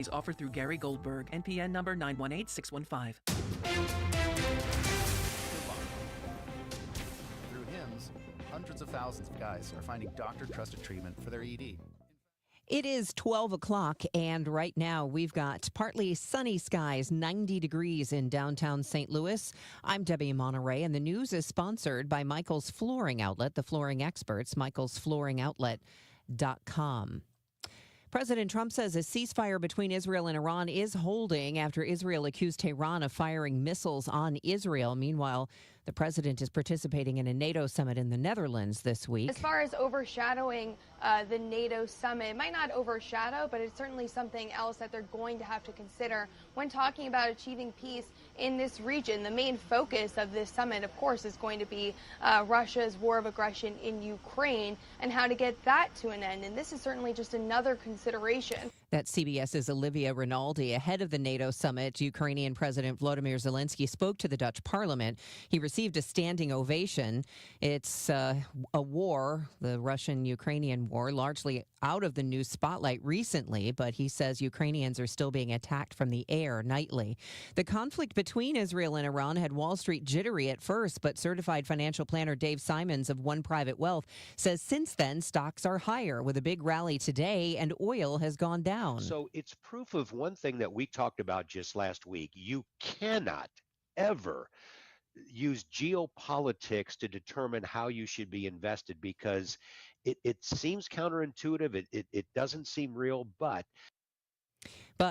is offered through Gary Goldberg, NPN number 918615. Through HIMSS, hundreds of thousands of guys are finding doctor-trusted treatment for their ED. It is 12 o'clock, and right now we've got partly sunny skies, 90 degrees in downtown St. Louis. I'm Debbie Monterey, and the news is sponsored by Michael's Flooring Outlet, the flooring experts, michaelsflooringoutlet.com. President Trump says a ceasefire between Israel and Iran is holding after Israel accused Tehran of firing missiles on Israel. Meanwhile, the president is participating in a NATO summit in the Netherlands this week. As far as overshadowing the NATO summit, it might not overshadow, but it's certainly something else that they're going to have to consider when talking about achieving peace in this region. The main focus of this summit, of course, is going to be Russia's war of aggression in Ukraine and how to get that to an end. And this is certainly just another consideration. That's CBS's Olivia Rinaldi. Ahead of the NATO summit, Ukrainian President Volodymyr Zelensky spoke to the Dutch parliament. He received a standing ovation. It's a war, the Russian-Ukrainian war, largely out of the news spotlight recently, but he says Ukrainians are still being attacked from the air nightly. The conflict between Israel and Iran had Wall Street jittery at first, but certified financial planner Dave Simons of One Private Wealth says since then stocks are higher with a big rally today and oil has gone down. So it's proof of one thing that we talked about just last week. You cannot ever use geopolitics to determine how you should be invested because it seems counterintuitive. It doesn't seem real, but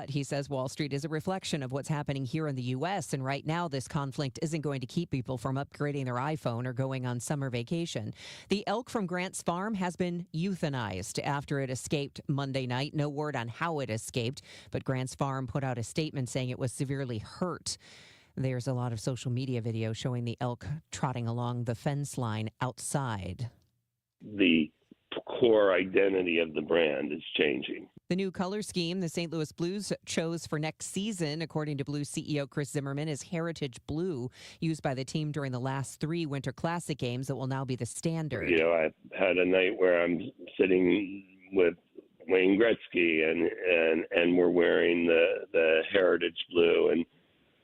he says Wall Street is a reflection of what's happening here in the U.S. And right now, this conflict isn't going to keep people from upgrading their iPhone or going on summer vacation. The elk from Grant's Farm has been euthanized after it escaped Monday night. No word on how it escaped, but Grant's Farm put out a statement saying it was severely hurt. There's a lot of social media video showing the elk trotting along the fence line outside. The core identity of the brand is changing. The new color scheme the St. Louis Blues chose for next season, according to Blues CEO Chris Zimmerman, is Heritage Blue, used by the team during the last 3 Winter Classic games that will now be the standard. You know, I've had a night where I'm sitting with Wayne Gretzky and we're wearing the Heritage Blue,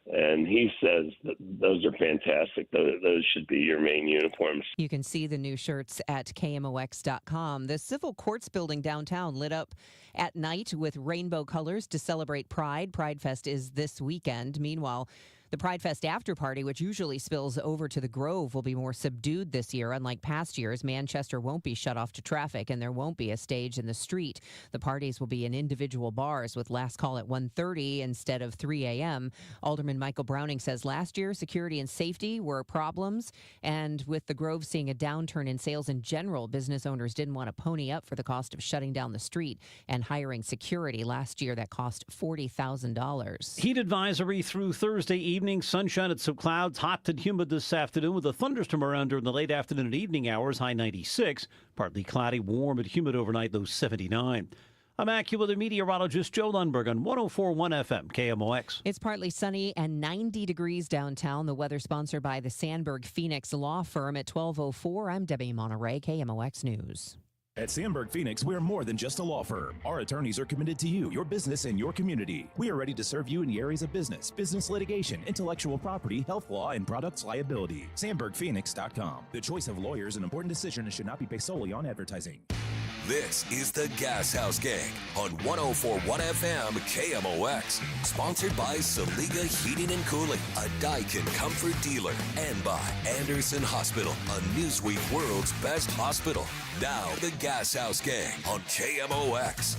and he says that those are fantastic. Those should be your main uniforms. You can see the new shirts at KMOX.com. The Civil Courts building downtown lit up at night with rainbow colors to celebrate Pride. Pride Fest is this weekend. Meanwhile, the Pride Fest after party, which usually spills over to the Grove, will be more subdued this year. Unlike past years, Manchester won't be shut off to traffic, and there won't be a stage in the street. The parties will be in individual bars with last call at 1:30 instead of 3 a.m. Alderman Michael Browning says last year security and safety were problems, and with the Grove seeing a downturn in sales in general, business owners didn't want to pony up for the cost of shutting down the street and hiring security. Last year, that cost $40,000. Heat advisory through Thursday evening. Sunshine and some clouds, hot and humid this afternoon with a thunderstorm around during the late afternoon and evening hours, high 96. Partly cloudy, warm and humid overnight, low 79. I'm AccuWeather meteorologist Joe Lundberg on 104.1 FM, KMOX. It's partly sunny and 90 degrees downtown. The weather sponsored by the Sandberg Phoenix Law Firm at 12:04. I'm Debbie Monterey, KMOX News. At Sandberg Phoenix, we're more than just a law firm. Our attorneys are committed to you, your business, and your community. We are ready to serve you in the areas of business litigation, intellectual property, health law, and products liability. SandbergPhoenix.com. The choice of lawyers, an important decision, and should not be based solely on advertising. This is the Gashouse Gang on 104.1 FM KMOX. Sponsored by Saliga Heating and Cooling, a Daikin comfort dealer. And by Anderson Hospital, a Newsweek World's Best Hospital. Now the Gashouse Gang on KMOX.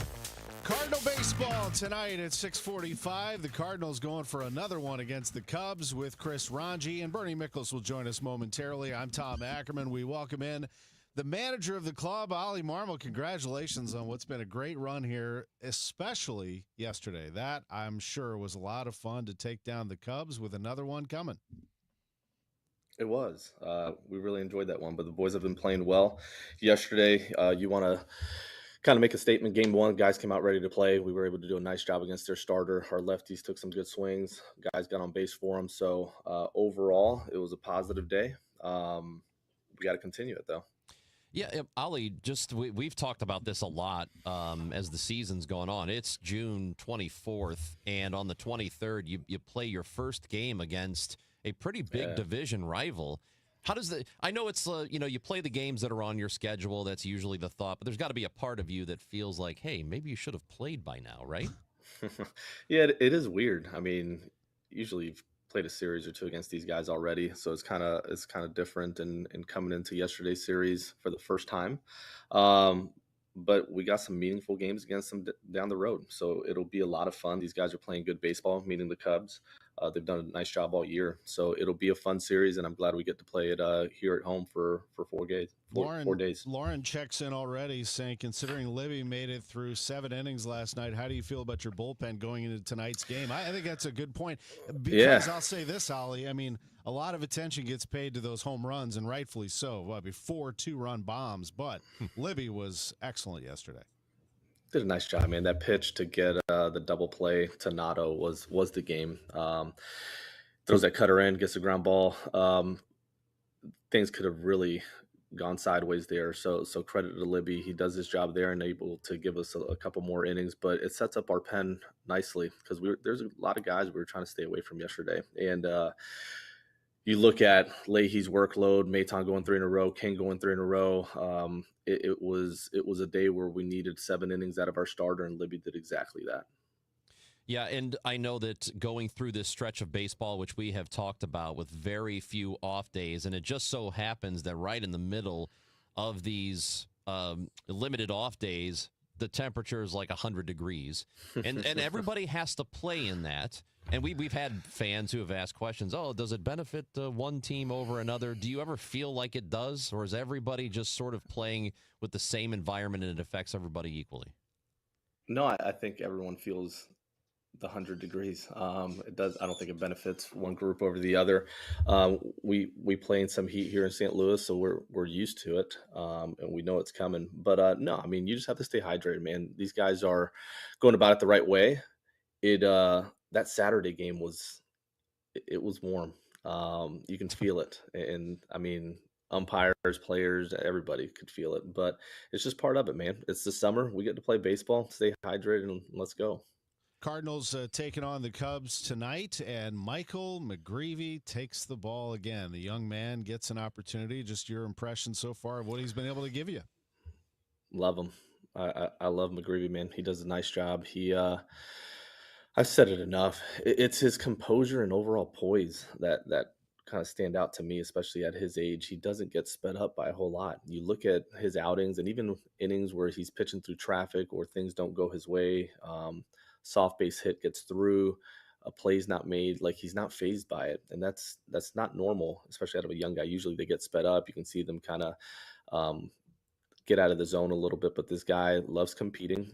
Cardinal baseball tonight at 6:45. The Cardinals going for another one against the Cubs with Chris Ranji, and Bernie Mickles will join us momentarily. I'm Tom Ackerman. We welcome in the manager of the club, Oli Marmol. Congratulations on what's been a great run here, especially yesterday. That, I'm sure, was a lot of fun to take down the Cubs with another one coming. It was. We really enjoyed that one, but the boys have been playing well. Yesterday, you want to kind of make a statement. Game one, guys came out ready to play. We were able to do a nice job against their starter. Our lefties took some good swings. Guys got on base for them. So overall, it was a positive day. We got to continue it, though. Yeah, Ollie, we've talked about this a lot as the season's going on. It's June 24th, and on the 23rd, you play your first game against a pretty big division rival. How does I know it's, you play the games that are on your schedule. That's usually the thought, but there's got to be a part of you that feels like, hey, maybe you should have played by now, right? Yeah, it is weird. I mean, usually you've played a series or two against these guys already, so it's kind of different and coming into yesterday's series for the first time. Um, but we got some meaningful games against them down the road, so it'll be a lot of fun. These guys are playing good baseball, meaning the Cubs. They've done a nice job all year, so it'll be a fun series, and I'm glad we get to play it here at home for 4 days. Four days. Lauren checks in already saying, considering Libby made it through 7 innings last night, how do you feel about your bullpen going into tonight's game? I think that's a good point because I'll say this, Ollie. I mean, a lot of attention gets paid to those home runs, and rightfully so. Well, before 2-run bombs, but Libby was excellent yesterday. Did a nice job, man. That pitch to get the double play to Nato was the game. Throws that cutter in, gets a ground ball. Things could have really gone sideways there. So credit to Libby. He does his job there and able to give us a couple more innings. But it sets up our pen nicely because there's a lot of guys we were trying to stay away from yesterday. And you look at Leahy's workload, Maton going 3 in a row, King going 3 in a row. It was a day where we needed 7 innings out of our starter, and Libby did exactly that. Yeah, and I know that going through this stretch of baseball, which we have talked about with very few off days, and it just so happens that right in the middle of these limited off days, the temperature is like 100 degrees, and everybody has to play in that. And we've had fans who have asked questions, does it benefit one team over another? Do you ever feel like it does? Or is everybody just sort of playing with the same environment and it affects everybody equally? No, I think everyone feels the 100 degrees. It does. I don't think it benefits one group over the other. We play in some heat here in St. Louis, so we're used to it, and we know it's coming. But no, I mean, you just have to stay hydrated, man. These guys are going about it the right way. That Saturday game was warm. You can feel it, and I mean, umpires, players, everybody could feel it. But it's just part of it, man. It's the summer. We get to play baseball, stay hydrated, and let's go. Cardinals taking on the Cubs tonight, and Michael McGreevy takes the ball again. The young man gets an opportunity. Just your impression so far of what he's been able to give you. Love him. I love McGreevy, man. He does a nice job. I've said it enough. It's his composure and overall poise that kind of stand out to me, especially at his age. He doesn't get sped up by a whole lot. You look at his outings and even innings where he's pitching through traffic or things don't go his way. Soft base hit gets through, a play's not made. Like, he's not fazed by it, and that's not normal, especially out of a young guy. Usually they get sped up. You can see them kind of get out of the zone a little bit, but this guy loves competing,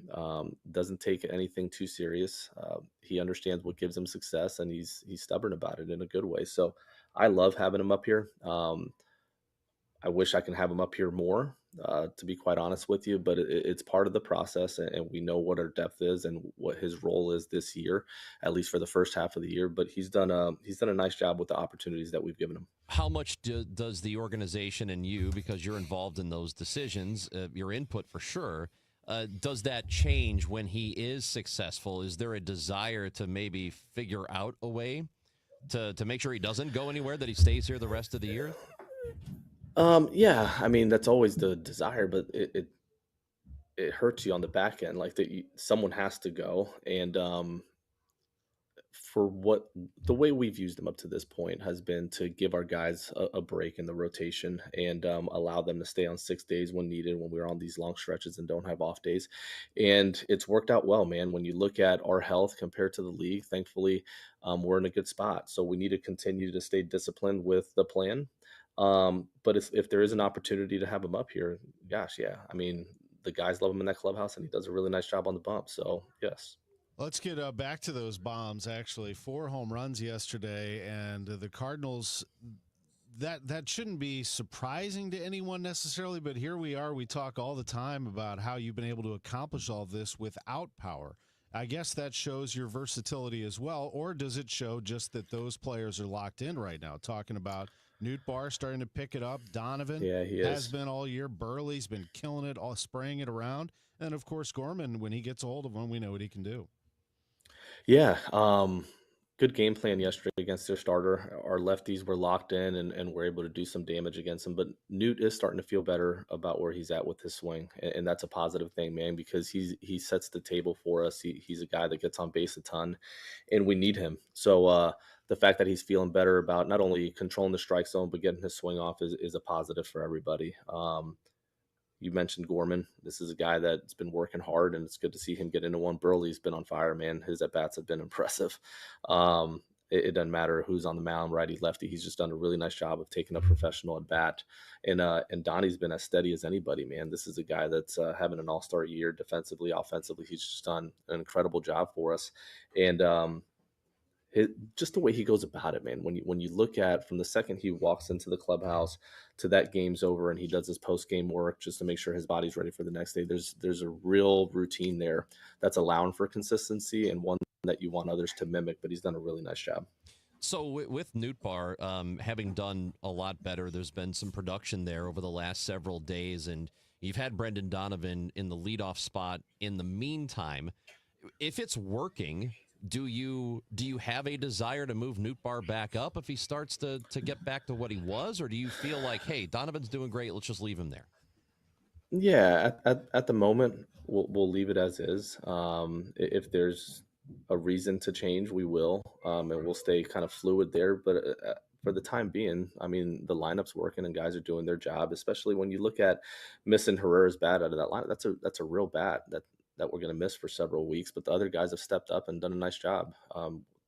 doesn't take anything too serious. He understands what gives him success, and he's stubborn about it in a good way. So I love having him up here. I wish I can have him up here more, to be quite honest with you, but it's part of the process, and we know what our depth is and what his role is this year, at least for the first half of the year. But he's done a nice job with the opportunities that we've given him. How much does the organization and you, because you're involved in those decisions, your input for sure, does that change when he is successful? Is there a desire to maybe figure out a way to make sure he doesn't go anywhere, that he stays here the rest of the year? Yeah, I mean, that's always the desire, but it hurts you on the back end. Like, someone has to go, and for what the way we've used them up to this point has been to give our guys a break in the rotation and allow them to stay on 6 days when needed, when we're on these long stretches and don't have off days. And it's worked out well, man. When you look at our health compared to the league, thankfully, we're in a good spot. So we need to continue to stay disciplined with the plan. But if there is an opportunity to have him up here, gosh, yeah. I mean, the guys love him in that clubhouse, and he does a really nice job on the bump. So, yes. Let's get back to those bombs, actually. 4 home runs yesterday, and the Cardinals, that shouldn't be surprising to anyone necessarily, but here we are. We talk all the time about how you've been able to accomplish all this without power. I guess that shows your versatility as well, or does it show just that those players are locked in right now, talking about Newt Barr starting to pick it up. Donovan has been all year. Burley's been killing it, all spraying it around. And, of course, Gorman, when he gets a hold of him, we know what he can do. Yeah. Good game plan yesterday against their starter. Our lefties were locked in and were able to do some damage against him. But Newt is starting to feel better about where he's at with his swing. And that's a positive thing, man, because he sets the table for us. He's a guy that gets on base a ton, and we need him. So the fact that he's feeling better about not only controlling the strike zone, but getting his swing off is a positive for everybody. You mentioned Gorman. This is a guy that's been working hard, and it's good to see him get into one. Burley's been on fire, man. His at-bats have been impressive. It doesn't matter who's on the mound, righty, lefty. He's just done a really nice job of taking a professional at-bat. And Donnie's been as steady as anybody, man. This is a guy that's having an all-star year defensively, offensively. He's just done an incredible job for us. And just the way he goes about it, man. When you look at from the second he walks into the clubhouse to that game's over and he does his post game work just to make sure his body's ready for the next day. There's a real routine there that's allowing for consistency and one that you want others to mimic. But he's done a really nice job. So with Newt Barr having done a lot better, there's been some production there over the last several days, and you've had Brendan Donovan in the leadoff spot in the meantime. If it's working, do you have a desire to move Newt Barr back up if he starts to get back to what he was, or do you feel like, hey, Donovan's doing great, let's just leave him there? Yeah, at the moment, we'll leave it as is. If there's a reason to change, we will, and we'll stay kind of fluid there. But for the time being, I mean, the lineup's working and guys are doing their job. Especially when you look at missing Herrera's bat out of that lineup, that's a real bat that we're going to miss for several weeks, but the other guys have stepped up and done a nice job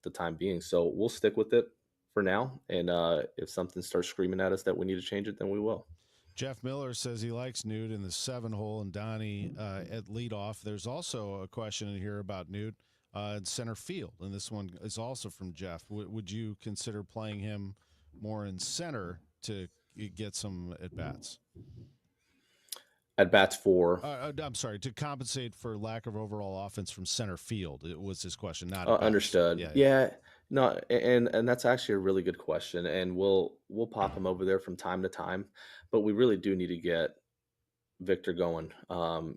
the time being. So we'll stick with it for now. And if something starts screaming at us that we need to change it, then we will. Jeff Miller says he likes Newt in the 7-hole and Donnie at leadoff. There's also a question in here about Newt in center field, and this one is also from Jeff. Would you consider playing him more in center to get some at-bats? At-bats for? I'm sorry, to compensate for lack of overall offense from center field. It was his question, not understood. Yeah. No, and that's actually a really good question, and we'll pop him over there from time to time, but we really do need to get Victor going.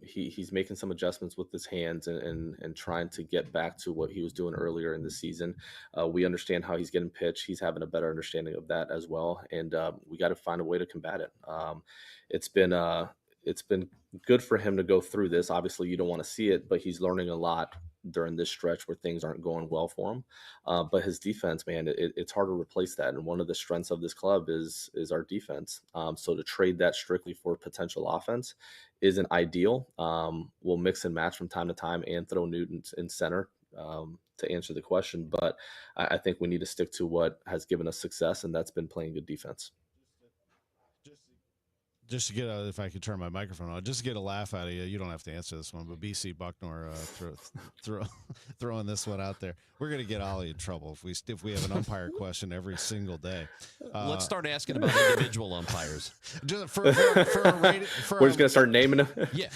He's making some adjustments with his hands and trying to get back to what he was doing earlier in the season. We understand how he's getting pitched. He's having a better understanding of that as well, and we got to find a way to combat it. It's been good for him to go through this. Obviously, you don't want to see it, but he's learning a lot during this stretch where things aren't going well for him. But his defense, man, it's hard to replace that. And one of the strengths of this club is our defense. So to trade that strictly for potential offense isn't ideal. We'll mix and match from time to time and throw Newton in center to answer the question. But I think we need to stick to what has given us success, and that's been playing good defense. Just to get if I could turn my microphone on, just to get a laugh out of you. You don't have to answer this one, but BC Bucknor throwing this one out there. We're going to get Oli in trouble if we have an umpire question every single day. Let's start asking about individual umpires. Just we're just going to start naming them. Yeah.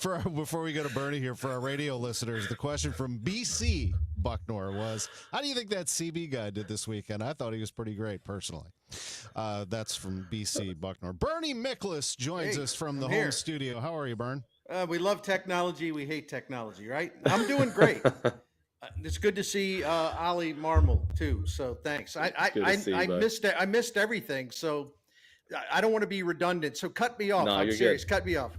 Before we go to Bernie here, for our radio listeners, the question from BC Bucknor was, how do you think that CB guy did this weekend? I thought he was pretty great personally. That's from BC Bucknor. Bernie Miklasz joins us from the home studio. How are you, Bern? We love technology. We hate technology, right? I'm doing great. It's good to see Oli Marmol too. So thanks. I missed everything. So I don't want to be redundant. So cut me off. No, I'm you're serious. good. Cut me off.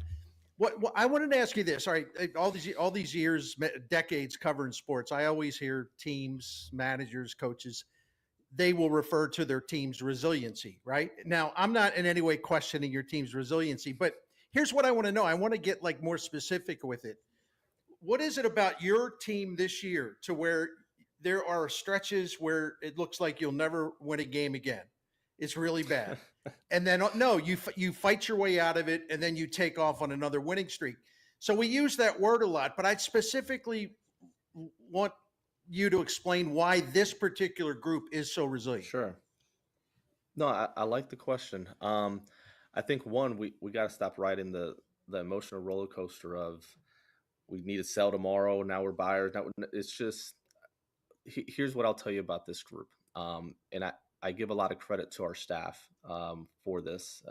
What I wanted to ask you this. All right, all these years, decades covering sports, I always hear teams, managers, coaches, they will refer to their team's resiliency, right? Now, I'm not in any way questioning your team's resiliency, but here's what I want to know. I want to get more specific with it. What is it about your team this year to where there are stretches where it looks like you'll never win a game again? It's really bad. And then, no, you fight your way out of it, and then you take off on another winning streak. So we use that word a lot, but I specifically want you to explain why this particular group is so resilient. Sure. No, I like the question. I think, one, we got to stop riding the emotional roller coaster of we need to sell tomorrow, now we're buyers. Now it's just, here's what I'll tell you about this group. And I give a lot of credit to our staff for this.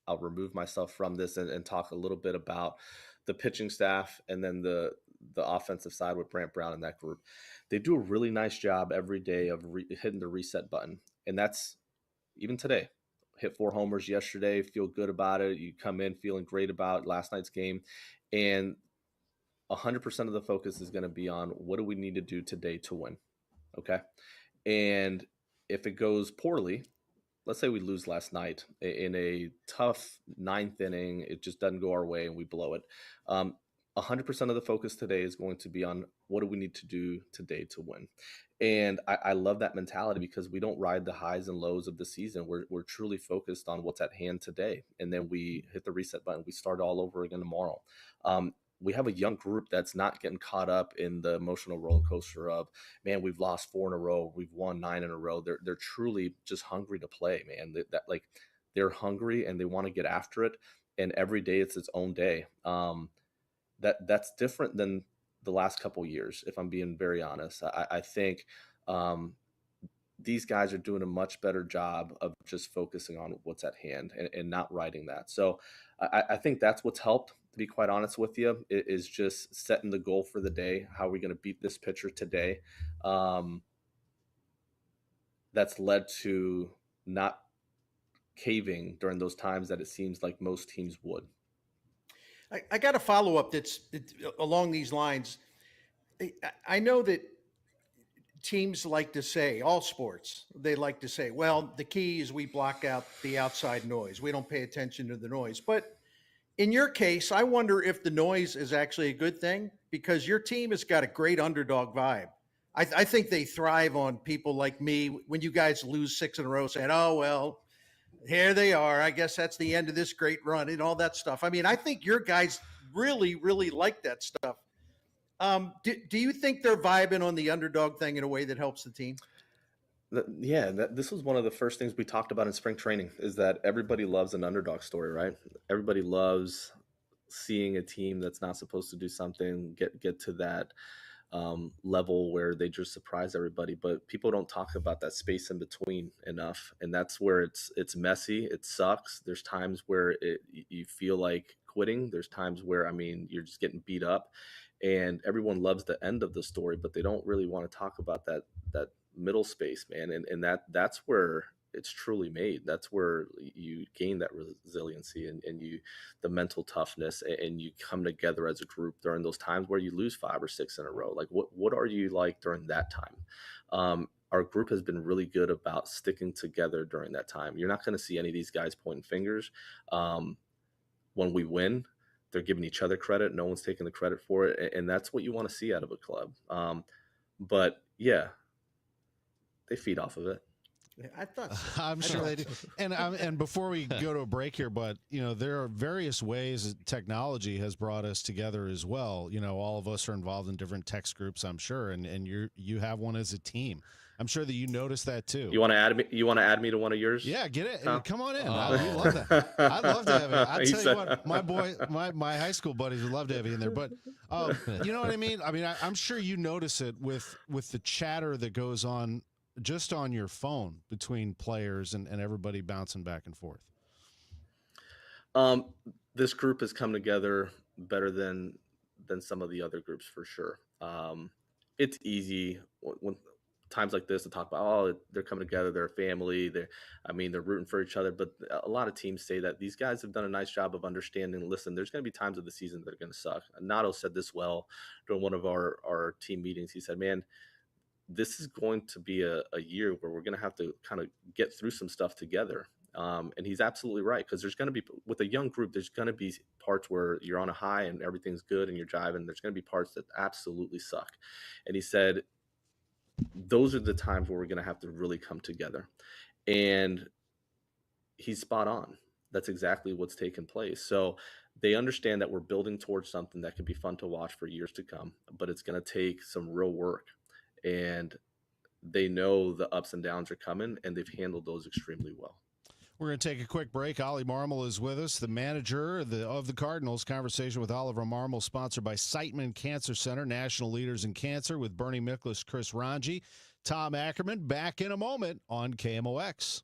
I'll remove myself from this and talk a little bit about the pitching staff and then the offensive side with Brant Brown and that group. They do a really nice job every day of hitting the reset button. And that's even today. Hit 4 homers yesterday, feel good about it. You come in feeling great about last night's game. And 100% of the focus is going to be on what do we need to do today to win. Okay. And if it goes poorly, let's say we lose last night in a tough 9th inning, it just doesn't go our way and we blow it. 100% of the focus today is going to be on what do we need to do today to win. And I love that mentality because we don't ride the highs and lows of the season. We're truly focused on what's at hand today. And then we hit the reset button. We start all over again tomorrow. We have a young group that's not getting caught up in the emotional roller coaster of, man, we've lost 4 in a row. We've won 9 in a row. They're truly just hungry to play, man. They're hungry and they want to get after it. And every day it's its own day. That's different than the last couple years, if I'm being very honest. I think these guys are doing a much better job of just focusing on what's at hand and not riding that. So I think that's what's helped, to be quite honest with you, is just setting the goal for the day. How are we going to beat this pitcher today? That's led to not caving during those times that it seems like most teams would. I got a follow up that's along these lines. I know that teams like to say, all sports, they like to say, well, the key is we block out the outside noise. We don't pay attention to the noise. But in your case, I wonder if the noise is actually a good thing because your team has got a great underdog vibe. I think they thrive on people like me. When you guys lose 6 in a row, saying, oh, well, here they are. I guess that's the end of this great run and all that stuff. I mean, I think your guys really, really like that stuff. Do you think they're vibing on the underdog thing in a way that helps the team? Yeah, this was one of the first things we talked about in spring training is that everybody loves an underdog story, right? Everybody loves seeing a team that's not supposed to do something get to that level where they just surprise everybody, but people don't talk about that space in between enough, and that's where it's messy. It sucks. There's times where you feel like quitting. There's times where you're just getting beat up, and everyone loves the end of the story, but they don't really want to talk about that middle space, man. And that's where it's truly made. That's where you gain that resiliency and the mental toughness, and you come together as a group during those times where you lose 5 or 6 in a row. Like what are you like during that time? Our group has been really good about sticking together during that time. You're not going to see any of these guys pointing fingers. When we win, they're giving each other credit. No one's taking the credit for it. And that's what you want to see out of a club. But yeah, they feed off of it. Yeah, I thought so. I'm sure they do. And before we go to a break here, but there are various ways that technology has brought us together as well. All of us are involved in different text groups, I'm sure, and you have one as a team. I'm sure that you noticed that too. You want to add me? You want to add me to one of yours? Yeah, get it. Huh? Come on in. We love that. I'd love to have it. I tell you what, my high school buddies would love to have you in there. But you know what I mean? I'm sure you notice it with the chatter that goes on just on your phone between players and everybody bouncing back and forth. This group has come together better than some of the other groups for sure. It's easy when times like this to talk about, they're coming together, they're a family, they're rooting for each other. But a lot of teams say that these guys have done a nice job of understanding, listen, there's going to be times of the season that are going to suck. Nato said this well during one of our team meetings. He said, man, this is going to be a year where we're going to have to kind of get through some stuff together. And he's absolutely right, because there's going to be, with a young group, there's going to be parts where you're on a high and everything's good and you're driving. There's going to be parts that absolutely suck. And he said, those are the times where we're going to have to really come together. And he's spot on. That's exactly what's taken place. So they understand that we're building towards something that could be fun to watch for years to come, but it's going to take some real work. And they know the ups and downs are coming, and they've handled those extremely well. We're going to take a quick break. Oli Marmol is with us, the manager of the Cardinals. Conversation with Oliver Marmol, sponsored by Siteman Cancer Center, national leaders in cancer, with Bernie Miklasz, Chris Ranji. Tom Ackerman back in a moment on KMOX.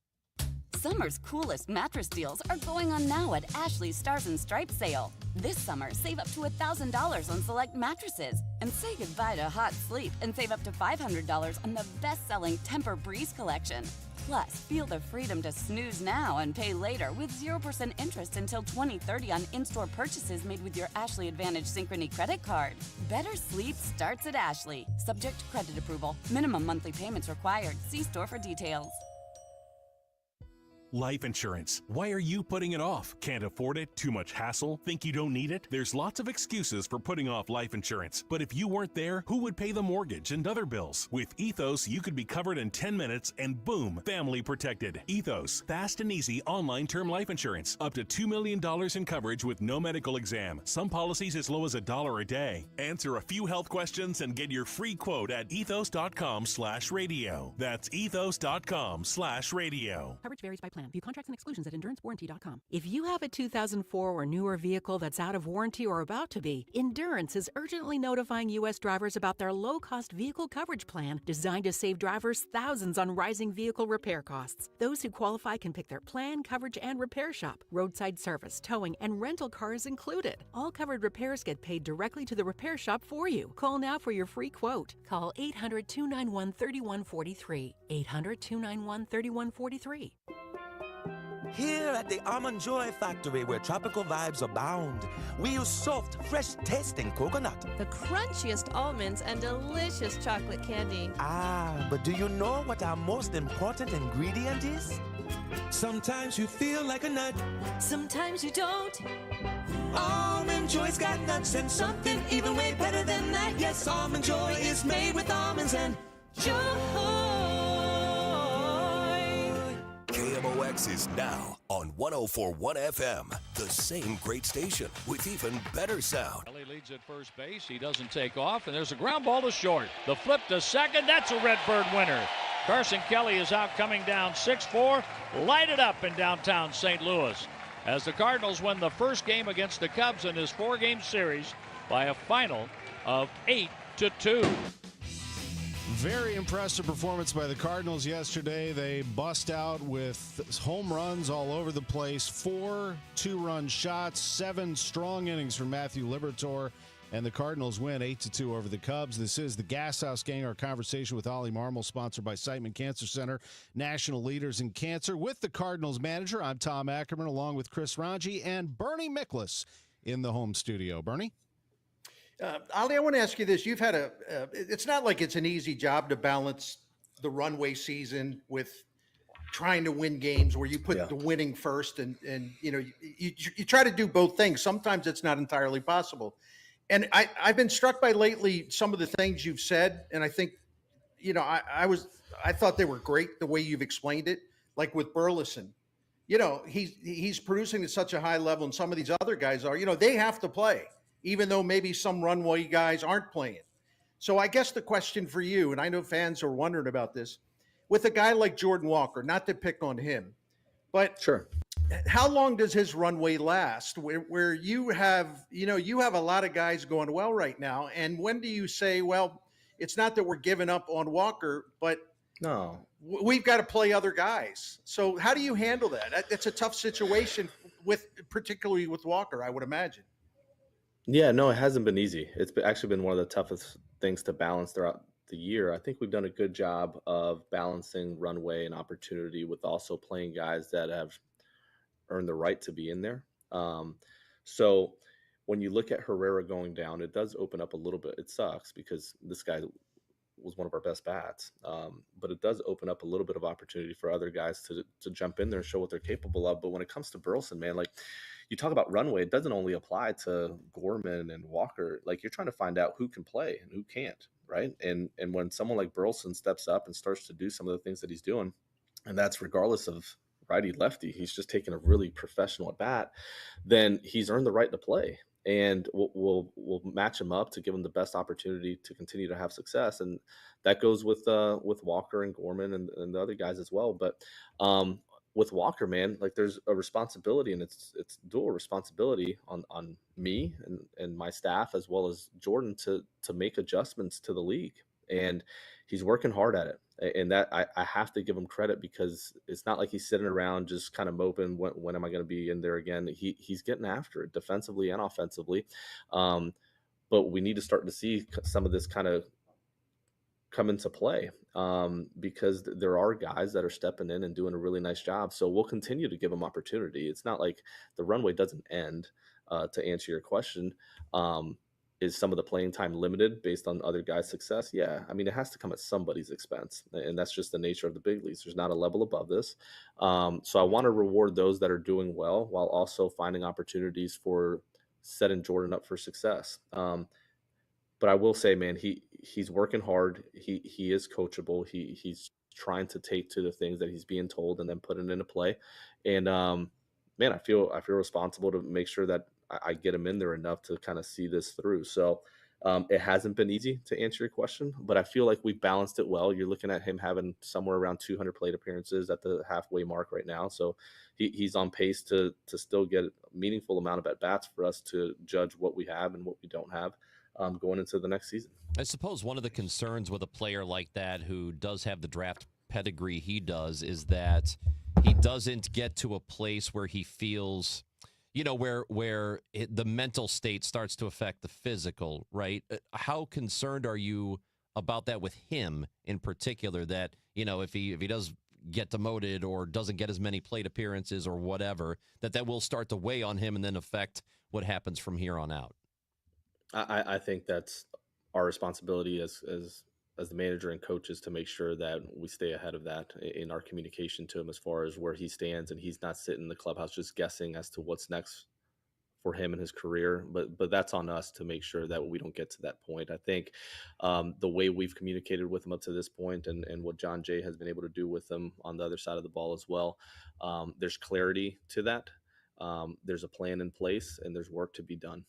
Summer's coolest mattress deals are going on now at Ashley's Stars and Stripes sale. This summer, save up to $1,000 on select mattresses. And say goodbye to hot sleep and save up to $500 on the best-selling Tempur-Breeze collection. Plus, feel the freedom to snooze now and pay later with 0% interest until 2030 on in-store purchases made with your Ashley Advantage Synchrony credit card. Better sleep starts at Ashley. Subject to credit approval. Minimum monthly payments required. See store for details. Life insurance. Why are you putting it off? Can't afford it? Too much hassle? Think you don't need it? There's lots of excuses for putting off life insurance. But if you weren't there, who would pay the mortgage and other bills? With Ethos, you could be covered in 10 minutes and boom, family protected. Ethos, fast and easy online term life insurance. Up to $2 million in coverage with no medical exam. Some policies as low as $1 a day. Answer a few health questions and get your free quote at ethos.com/radio. That's ethos.com/radio. Coverage varies by plan. View contracts and exclusions at endurancewarranty.com. If you have a 2004 or newer vehicle that's out of warranty or about to be, Endurance is urgently notifying U.S. drivers about their low-cost vehicle coverage plan designed to save drivers thousands on rising vehicle repair costs. Those who qualify can pick their plan, coverage, and repair shop. Roadside service, towing, and rental cars included. All covered repairs get paid directly to the repair shop for you. Call now for your free quote. Call 800-291-3143. 800-291-3143. Here at the Almond Joy Factory, where tropical vibes abound, we use soft, fresh-tasting coconut. The crunchiest almonds and delicious chocolate candy. Ah, but do you know what our most important ingredient is? Sometimes you feel like a nut. Sometimes you don't. Almond Joy's got nuts and something even way better than that. Yes, Almond Joy is made with almonds and joy. KMOX is now on 104.1 FM, the same great station with even better sound. Kelly leads at first base. He doesn't take off, and there's a ground ball to short. The flip to second. That's a Redbird winner. Carson Kelly is out coming down 6-4, lighted up in downtown St. Louis as the Cardinals win the first game against the Cubs in this four-game series by a final of 8-2. Very impressive performance by the Cardinals yesterday. They bust out with home runs all over the place. 4 two-run shots, 7 strong innings from Matthew Liberatore, and the Cardinals win 8-2 over the Cubs. This is the Gashouse Gang, our conversation with Oli Marmol, sponsored by Siteman Cancer Center, national leaders in cancer. With the Cardinals manager, I'm Tom Ackerman, along with Chris Ranji and Bernie Miklas in the home studio. Bernie? Ali, I want to ask you this. You've had it's not like it's an easy job to balance the runway season with trying to win games where you put the winning first and you know, you try to do both things. Sometimes it's not entirely possible. And I've been struck by lately some of the things you've said. And I think, you know, I thought they were great the way you've explained it, like with Burleson. You know, he's producing at such a high level, and some of these other guys are, you know, they have to play, even though maybe some runway guys aren't playing. So I guess the question for you, and I know fans are wondering about this, with a guy like Jordan Walker, not to pick on him, but sure, how long does his runway last where you have, you know, you have a lot of guys going well right now. And when do you say, well, it's not that we're giving up on Walker, but no, we've got to play other guys. So how do you handle that? It's a tough situation particularly with Walker, I would imagine. Yeah, no, it hasn't been easy. It's actually been one of the toughest things to balance throughout the year. I think we've done a good job of balancing runway and opportunity with also playing guys that have earned the right to be in there. So when you look at Herrera going down, it does open up a little bit. It sucks because this guy was one of our best bats, but it does open up a little bit of opportunity for other guys to jump in there and show what they're capable of. But when it comes to Burleson, man, like, you talk about runway, it doesn't only apply to Gorman and Walker. Like, you're trying to find out who can play and who can't, right? And when someone like Burleson steps up and starts to do some of the things that he's doing, and that's regardless of righty lefty, he's just taking a really professional at bat, then he's earned the right to play. And we'll match him up to give him the best opportunity to continue to have success, and that goes with Walker and Gorman and the other guys as well. But with Walker, man, like, there's a responsibility, and it's dual responsibility on me and my staff as well as Jordan to make adjustments to the league. and he's working hard at it. And that I have to give him credit, because it's not like he's sitting around just kind of moping, when am I going to be in there again? He's getting after it defensively and offensively. But we need to start to see some of this kind of come into play, because there are guys that are stepping in and doing a really nice job. So we'll continue to give them opportunity. It's not like the runway doesn't end. To answer your question, is some of the playing time limited based on other guys' success? Yeah, I mean, it has to come at somebody's expense, and that's just the nature of the big leagues. There's not a level above this. So I want to reward those that are doing well, while also finding opportunities for setting Jordan up for success. But I will say, man, he's working hard. He is coachable. He's trying to take to the things that he's being told and then put it into play. And man, I feel responsible to make sure that I get him in there enough to kind of see this through. So it hasn't been easy, to answer your question, but I feel like we balanced it well. You're looking at him having somewhere around 200 plate appearances at the halfway mark right now. So he's on pace to still get a meaningful amount of at bats for us to judge what we have and what we don't have going into the next season. I suppose one of the concerns with a player like that who does have the draft pedigree he does is that he doesn't get to a place where he feels, where the mental state starts to affect the physical, right? How concerned are you about that with him in particular, that, if he does get demoted or doesn't get as many plate appearances or whatever, that will start to weigh on him and then affect what happens from here on out? I think that's our responsibility as the manager and coaches to make sure that we stay ahead of that in our communication to him, as far as where he stands, and he's not sitting in the clubhouse just guessing as to what's next for him in his career. But that's on us to make sure that we don't get to that point. I think the way we've communicated with him up to this point, and what John Jay has been able to do with him on the other side of the ball as well, there's clarity to that. There's a plan in place, and there's work to be done.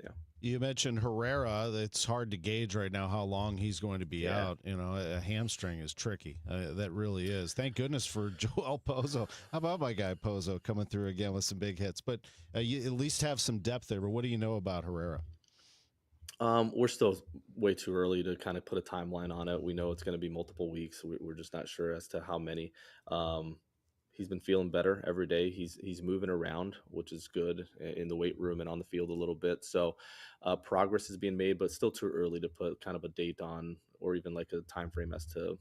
Yeah. You mentioned Herrera. It's hard to gauge right now how long he's going to be out. A hamstring is tricky. That really is. Thank goodness for Joel Pozo. How about my guy Pozo coming through again with some big hits? But you at least have some depth there. But what do you know about Herrera? We're still way too early to kind of put a timeline on it. We know it's going to be multiple weeks. We're just not sure as to how many. He's been feeling better every day. He's moving around, which is good, in the weight room and on the field a little bit. So progress is being made, but still too early to put kind of a date on, or even like a time frame as to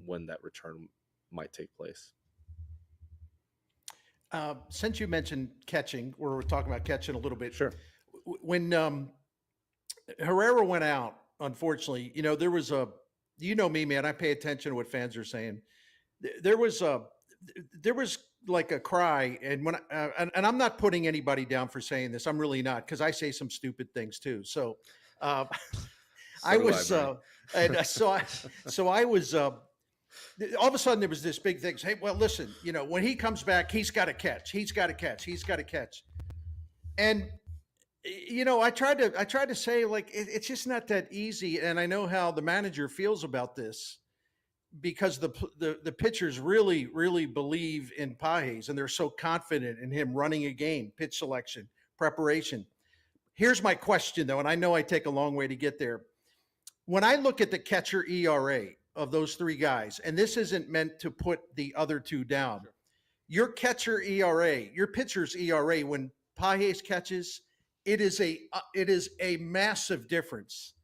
when that return might take place. Since you mentioned catching, we're talking about catching a little bit. Sure. When Herrera went out, unfortunately, there was me, man, I pay attention to what fans are saying. There was like a cry, and when and I'm not putting anybody down for saying this. I'm really not, because I say some stupid things too. So I was all of a sudden there was this big thing. Hey, well, listen, when he comes back, he's got to catch. He's got to catch. He's got to catch. And I tried to say, like, it's just not that easy. And I know how the manager feels about this, because the pitchers really, really believe in Pages, and they're so confident in him running a game, pitch selection, preparation. Here's my question, though, and I know I take a long way to get there. When I look at the catcher ERA of those three guys, and this isn't meant to put the other two down, your catcher ERA, your pitcher's ERA, when Pages catches, it is a massive difference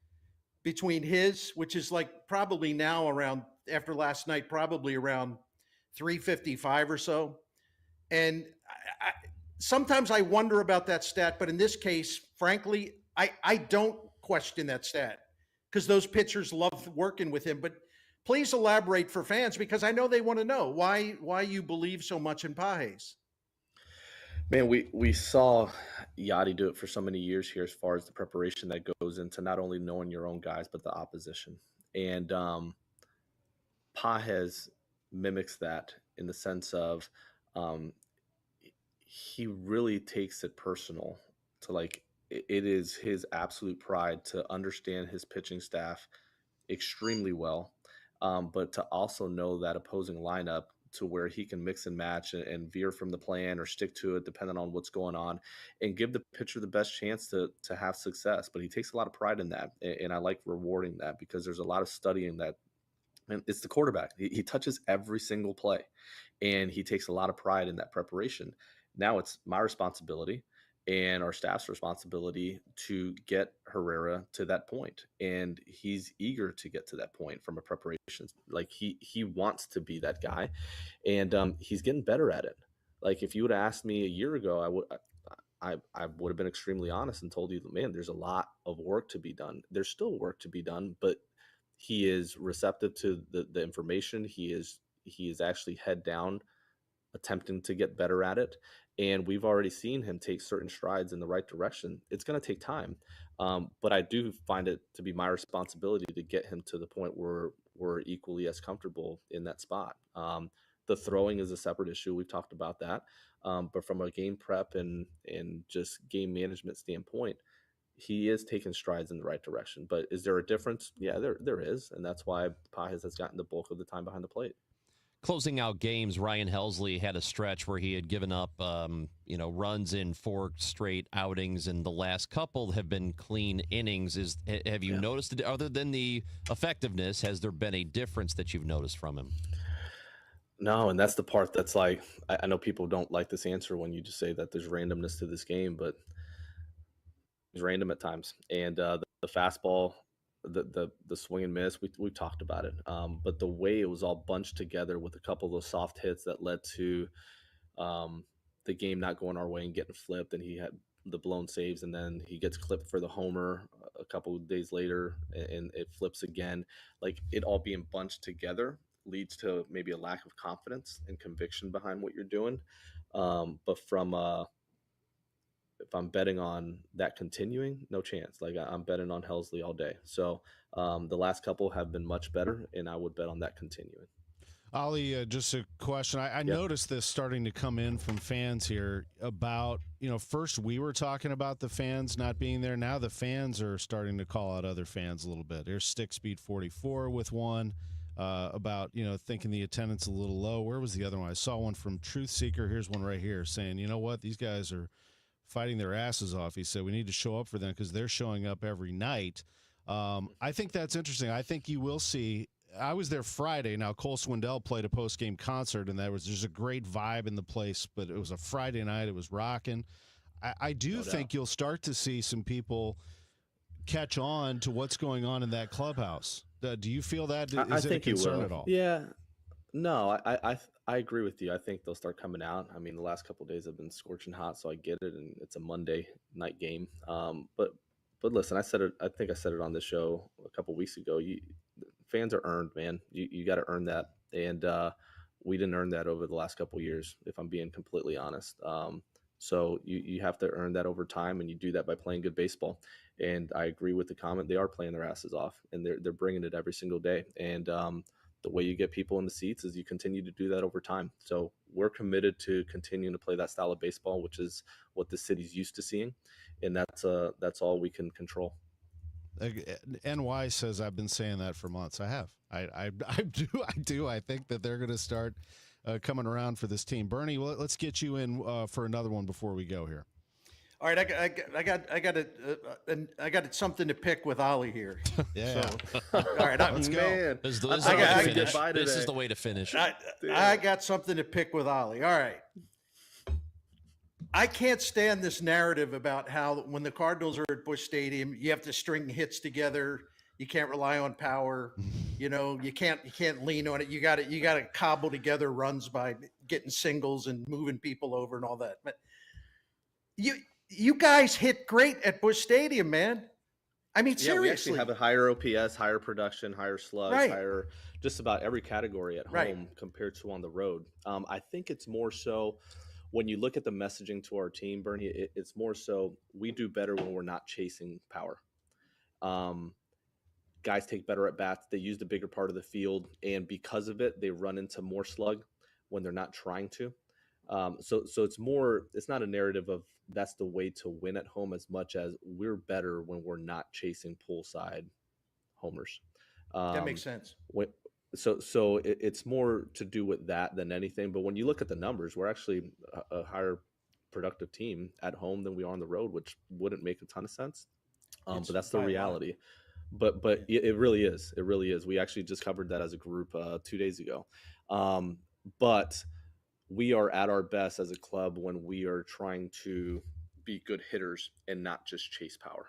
between his, which is like probably now around, after last night, probably around 355 or so. And sometimes I wonder about that stat, but in this case, frankly, I don't question that stat, because those pitchers love working with him. But please elaborate for fans, because I know they want to know why you believe so much in Pages. Man, we saw Yachty do it for so many years here, as far as the preparation that goes into not only knowing your own guys, but the opposition. And Pages mimics that, in the sense of he really takes it personal, to like, it is his absolute pride to understand his pitching staff extremely well, but to also know that opposing lineup to where he can mix and match and veer from the plan or stick to it depending on what's going on and give the pitcher the best chance to have success. But he takes a lot of pride in that, and I like rewarding that because there's a lot of studying that. And it's the quarterback. He touches every single play, and he takes a lot of pride in that preparation. Now it's my responsibility and our staff's responsibility to get Herrera to that point. And he's eager to get to that point from a preparation. Like he wants to be that guy, and he's getting better at it. Like if you would have asked me a year ago, I would have been extremely honest and told you, man, there's a lot of work to be done. There's still work to be done, but he is receptive to the information. He is actually head down attempting to get better at it. And we've already seen him take certain strides in the right direction. It's going to take time. But I do find it to be my responsibility to get him to the point where we're equally as comfortable in that spot. The throwing is a separate issue. We've talked about that. But from a game prep and just game management standpoint, he is taking strides in the right direction. But is there a difference? Yeah, there is. And that's why Pages has gotten the bulk of the time behind the plate. Closing out games, Ryan Helsley had a stretch where he had given up, runs in 4 straight outings, and the last couple have been clean innings. Have you noticed it? Other than the effectiveness, has there been a difference that you've noticed from him? No, and that's the part that's like, I know people don't like this answer when you just say that there's randomness to this game, but it's random at times. And the fastball, the swing and miss, we talked about it. But the way it was all bunched together with a couple of those soft hits that led to the game not going our way and getting flipped, and he had the blown saves, and then he gets clipped for the homer a couple of days later, and it flips again. Like it all being bunched together leads to maybe a lack of confidence and conviction behind what you're doing. But from if I'm betting on that continuing, no chance. Like I'm betting on Helsley all day. So the last couple have been much better, and I would bet on that continuing. Oli, just a question. I noticed this starting to come in from fans here about, first we were talking about the fans not being there. Now the fans are starting to call out other fans a little bit. There's Stick Speed 44 with one about, thinking the attendance a little low. Where was the other one? I saw one from Truth Seeker. Here's one right here saying, you know what, these guys are fighting their asses off. He said we need to show up for them because they're showing up every night. I think that's interesting. I think you will see. I was there Friday. Now, Cole Swindell played a post-game concert, and there's a great vibe in the place, but it was a Friday night. It was rocking. I do think you'll start to see some people catch on to what's going on in that clubhouse. Do you feel that? Is it a concern at all? Yeah. No, I agree with you. I think they'll start coming out. I mean, the last couple of days have been scorching hot, so I get it, and it's a Monday night game. But listen, I think I said it on the show a couple of weeks ago. Fans are earned, man. You got to earn that, and we didn't earn that over the last couple of years, if I'm being completely honest. So you have to earn that over time, and you do that by playing good baseball. And I agree with the comment. They are playing their asses off, and they're bringing it every single day. And the way you get people in the seats is you continue to do that over time. So we're committed to continuing to play that style of baseball, which is what the city's used to seeing, and that's all we can control. NY says I've been saying that for months. I have. I do. I think that they're going to start coming around for this team. Bernie, well, let's get you in for another one before we go here. All right, I got something to pick with Oli here. Yeah. So, all right, let's go. This is the way to finish. I got something to pick with Oli. All right. I can't stand this narrative about how when the Cardinals are at Busch Stadium, you have to string hits together. You can't rely on power. You can't lean on it. You got to cobble together runs by getting singles and moving people over and all that. But you guys hit great at Busch Stadium, man. I mean, seriously. We actually have a higher OPS, higher production, higher slugs, higher just about every category at home compared to on the road. I think it's more so when you look at the messaging to our team, Bernie, it's more so we do better when we're not chasing power. Guys take better at bats. They use the bigger part of the field, and because of it, they run into more slug when they're not trying to. So it's not a narrative of that's the way to win at home as much as we're better when we're not chasing pull side homers. That makes sense. So it's more to do with that than anything. But when you look at the numbers, we're actually a higher productive team at home than we are on the road, which wouldn't make a ton of sense. But that's the reality. But it really is. It really is. We actually just covered that as a group 2 days ago. But we are at our best as a club when we are trying to be good hitters and not just chase power.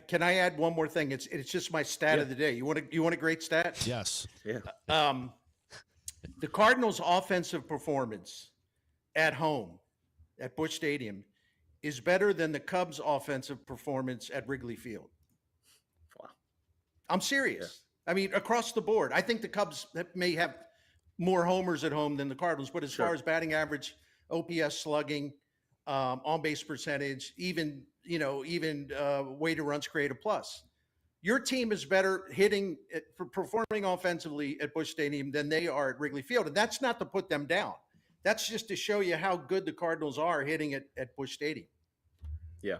Can I add one more thing? It's just my stat of the day. You want a great stat? Yes. Yeah. The Cardinals' offensive performance at home at Busch Stadium is better than the Cubs' offensive performance at Wrigley Field. Wow. I'm serious. Yeah. I mean, across the board. I think the Cubs may have more homers at home than the Cardinals, but as far as batting average, OPS, slugging, on-base percentage, even weighted runs created plus. Your team is better hitting, performing offensively at Busch Stadium than they are at Wrigley Field. And that's not to put them down. That's just to show you how good the Cardinals are hitting it at Busch Stadium. Yeah.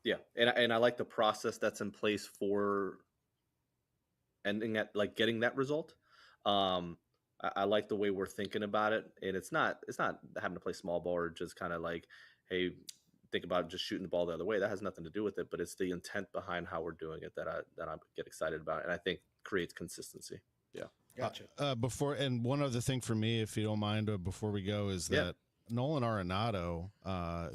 Yeah. And I like the process that's in place for ending at like getting that result. I like the way we're thinking about it. And it's not having to play small ball or just kind of like, hey, think about just shooting the ball the other way. That has nothing to do with it, but it's the intent behind how we're doing it that I get excited about, and I think creates consistency. Yeah, gotcha. Before, and one other thing for me, if you don't mind, before we go, is that Nolan Arenado,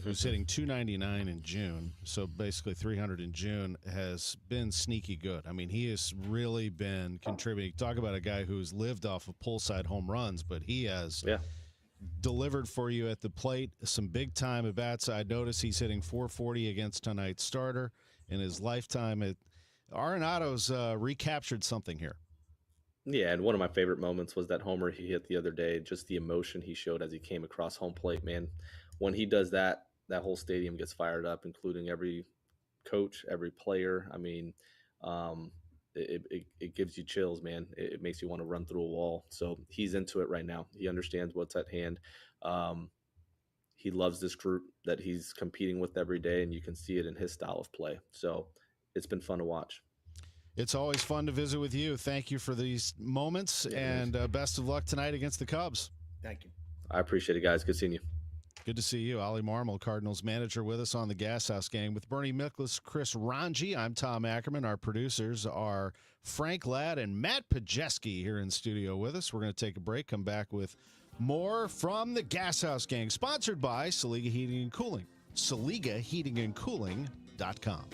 who's hitting 299 in June, so basically 300 in June, has been sneaky good. I mean, he has really been contributing. Talk about a guy who's lived off of pull-side home runs, but he has delivered for you at the plate. Some big-time at-bats. I noticed he's hitting 440 against tonight's starter in his lifetime. Arenado's recaptured something here. Yeah, and one of my favorite moments was that homer he hit the other day, just the emotion he showed as he came across home plate, man. When he does that, that whole stadium gets fired up, including every coach, every player. I mean, it gives you chills, man. It makes you want to run through a wall. So he's into it right now. He understands what's at hand. He loves this group that he's competing with every day, and you can see it in his style of play. So it's been fun to watch. It's always fun to visit with you. Thank you for these moments, and best of luck tonight against the Cubs. Thank you. I appreciate it, guys. Good seeing you. Good to see you. Oli Marmol, Cardinals manager, with us on the Gashouse Gang with Bernie Miklasz, Chris Ranji. I'm Tom Ackerman. Our producers are Frank Ladd and Matt Pajeski here in studio with us. We're going to take a break, come back with more from the Gashouse Gang, sponsored by Saliga Heating and Cooling. SaligaHeatingandCooling.com.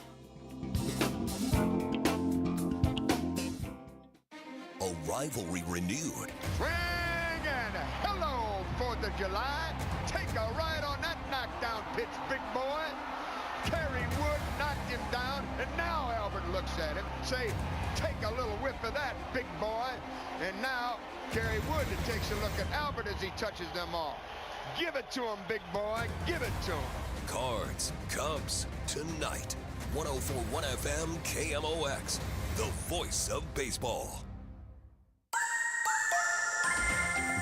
A rivalry renewed. Swing and hello, 4th of July. Take a ride on that knockdown pitch, big boy. Kerry Wood knocked him down, and now Albert looks at him. Say, take a little whiff of that, big boy. And now Kerry Wood takes a look at Albert as he touches them all. Give it to him, big boy. Give it to him. Cards, Cubs, tonight. 104.1 FM KMOX, the voice of baseball.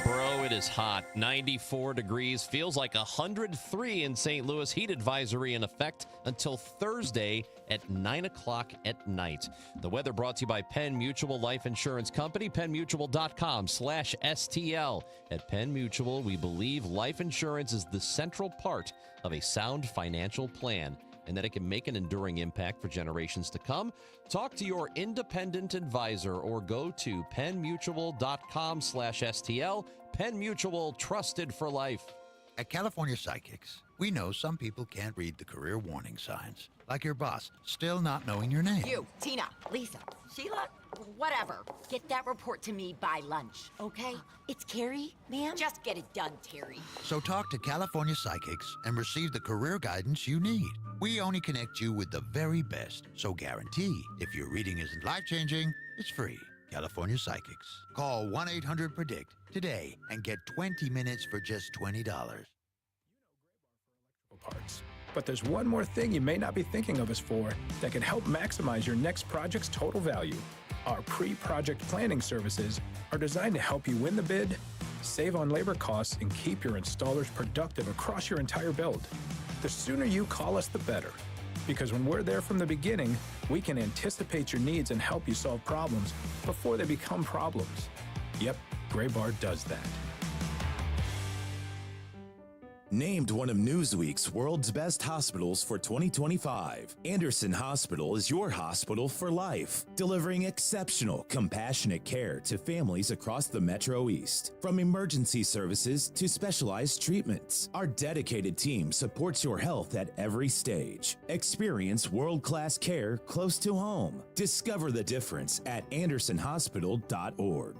Bro, it is hot. 94 degrees. Feels like 103 in St. Louis. Heat advisory in effect until Thursday at 9 o'clock at night. The weather brought to you by Penn Mutual Life Insurance Company. PennMutual.com/STL. At Penn Mutual, we believe life insurance is the central part of a sound financial plan, and that it can make an enduring impact for generations to come. Talk to your independent advisor or go to PennMutual.com/STL. Penn Mutual, trusted for life. At California Psychics, we know some people can't read the career warning signs, like your boss still not knowing your name. You, Tina, Lisa, Sheila, whatever. Get that report to me by lunch, okay? It's Carrie, ma'am. Just get it done, Terry. So talk to California Psychics and receive the career guidance you need. We only connect you with the very best, so guarantee if your reading isn't life-changing, it's free. California Psychics. Call 1-800-PREDICT today and get 20 minutes for just $20. Parts. But there's one more thing you may not be thinking of us for that can help maximize your next project's total value. Our pre-project planning services are designed to help you win the bid, save on labor costs, and keep your installers productive across your entire build. The sooner you call us, the better. Because when we're there from the beginning, we can anticipate your needs and help you solve problems before they become problems. Yep, Gray Bar does that. Named one of Newsweek's world's best hospitals for 2025, Anderson Hospital is your hospital for life, delivering exceptional, compassionate care to families across the Metro East. From emergency services to specialized treatments, our dedicated team supports your health at every stage. Experience world-class care close to home. Discover the difference at andersonhospital.org.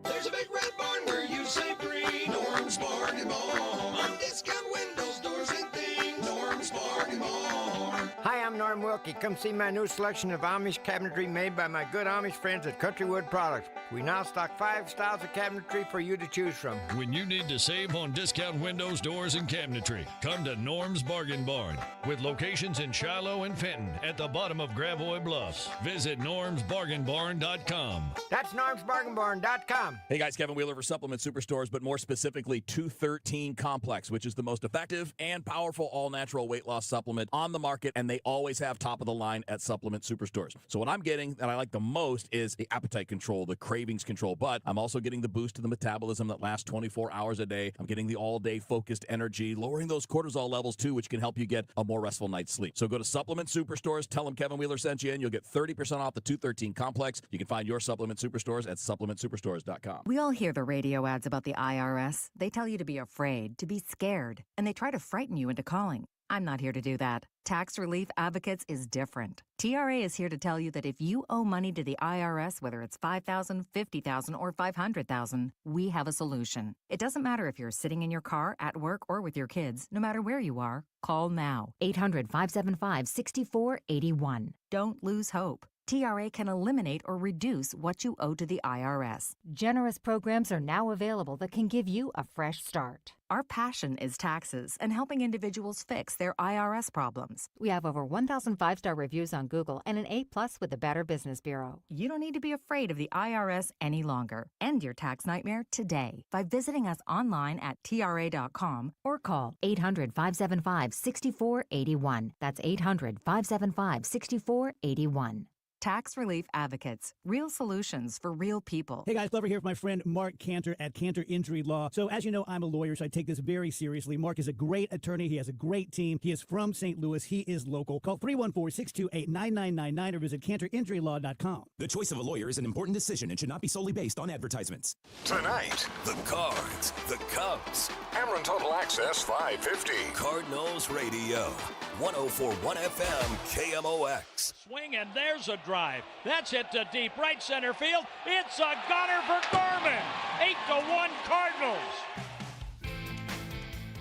There's a big red barn where you save green. Norm's Bargain Barn. On discount windows, doors, and things. Norm's Bargain Barn. Hi, I'm Norm Wilkie. Come see my new selection of Amish cabinetry made by my good Amish friends at Countrywood Products. We now stock 5 styles of cabinetry for you to choose from. When you need to save on discount windows, doors, and cabinetry, come to Norm's Bargain Barn. With locations in Shiloh and Fenton at the bottom of Gravois Bluffs. Visit normsbargainbarn.com. That's normsbargainbarn.com. Hey guys, Kevin Wheeler for Supplement Superstores, but more specifically 213 Complex, which is the most effective and powerful all-natural weight loss supplement on the market, and they always have top of the line at Supplement Superstores. So what I'm getting that I like the most is the appetite control, the cravings control, but I'm also getting the boost to the metabolism that lasts 24 hours a day. I'm getting the all-day focused energy, lowering those cortisol levels too, which can help you get a more restful night's sleep. So go to Supplement Superstores, tell them Kevin Wheeler sent you, and you'll get 30% off the 213 Complex. You can find your Supplement Superstores at supplementsuperstores.com. We all hear the radio ads about the IRS. They tell you to be afraid, to be scared, and they try to frighten you into calling. I'm not here to do that. Tax Relief Advocates is different. TRA is here to tell you that if you owe money to the IRS, whether it's $5,000, $50,000, or $500,000, we have a solution. It doesn't matter if you're sitting in your car, at work, or with your kids. No matter where you are, call now. 800-575-6481. Don't lose hope. TRA can eliminate or reduce what you owe to the IRS. Generous programs are now available that can give you a fresh start. Our passion is taxes and helping individuals fix their IRS problems. We have over 1,000 5-star reviews on Google and an A+ with the Better Business Bureau. You don't need to be afraid of the IRS any longer. End your tax nightmare today by visiting us online at TRA.com or call 800-575-6481. That's 800-575-6481. Tax Relief Advocates. Real solutions for real people. Hey guys, Glover here with my friend Mark Cantor at Cantor Injury Law. So as you know, I'm a lawyer, so I take this very seriously. Mark is a great attorney. He has a great team. He is from St. Louis. He is local. Call 314-628-9999 or visit cantorinjurylaw.com. The choice of a lawyer is an important decision and should not be solely based on advertisements. Tonight, the Cards, the Cubs. Ameren Total Access 550. Cardinals Radio, 104.1 FM, KMOX. Swing, and there's a drive. That's hit to deep right center field. It's a gunner for Gorman. 8-1 Cardinals.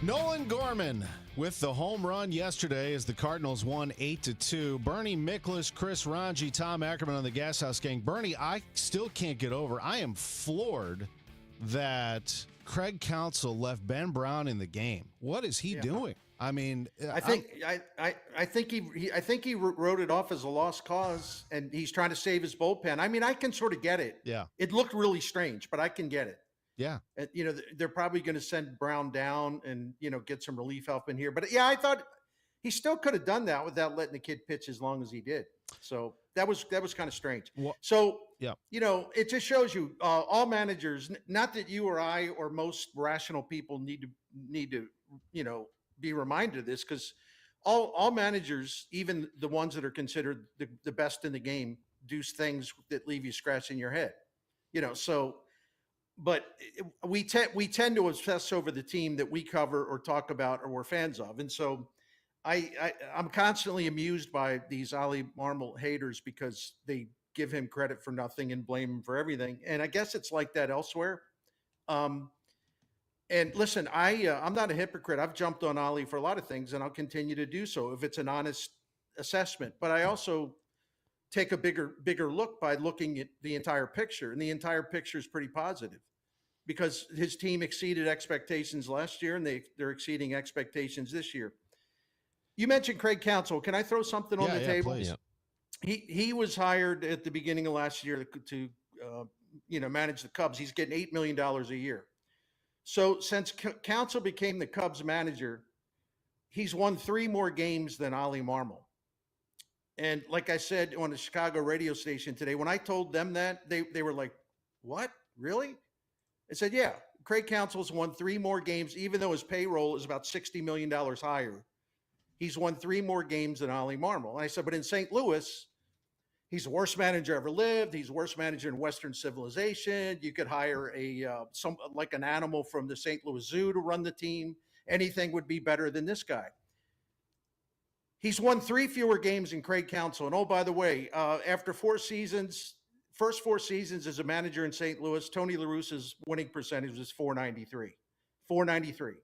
Nolan Gorman with the home run yesterday as the Cardinals won 8-2. Bernie Miklasz, Chris Ranji, Tom Ackerman on the Gashouse Gang. Bernie, I still can't get over. I am floored that Craig Counsell left Ben Brown in the game. What is he doing? I mean, I think he wrote it off as a lost cause, and he's trying to save his bullpen. I mean, I can sort of get it. Yeah, it looked really strange, but I can get it. Yeah, they're probably going to send Brown down and get some relief help in here. But yeah, I thought he still could have done that without letting the kid pitch as long as he did. So that was kind of strange. So yeah, it just shows you all managers. Not that you or I or most rational people need to be reminded of this, because all managers, even the ones that are considered the best in the game, do things that leave you scratching your head. But we tend to obsess over the team that we cover or talk about or we're fans of, and so I'm constantly amused by these Oli Marmol haters because they give him credit for nothing and blame him for everything, and I guess it's like that elsewhere. And listen, I'm not a hypocrite. I've jumped on Oli for a lot of things, and I'll continue to do so if it's an honest assessment. But I also take a bigger look by looking at the entire picture, and the entire picture is pretty positive because his team exceeded expectations last year, and they're exceeding expectations this year. You mentioned Craig Counsell. Can I throw something on the table? Please. He was hired at the beginning of last year to manage the Cubs. He's getting $8 million a year. So since Counsell became the Cubs manager, he's won 3 more games than Oli Marmol. And like I said on the Chicago radio station today, when I told them that, they were like, what? Really? I said, yeah, Craig Counsell's won 3 more games, even though his payroll is about $60 million higher. He's won 3 more games than Oli Marmol. And I said, but in St. Louis, he's the worst manager ever lived. He's the worst manager in Western civilization. You could hire like an animal from the St. Louis Zoo to run the team. Anything would be better than this guy. He's won 3 fewer games than Craig Counsell. And oh, by the way, after 4 seasons, first 4 seasons as a manager in St. Louis, Tony La Russa's winning percentage was .493. .493.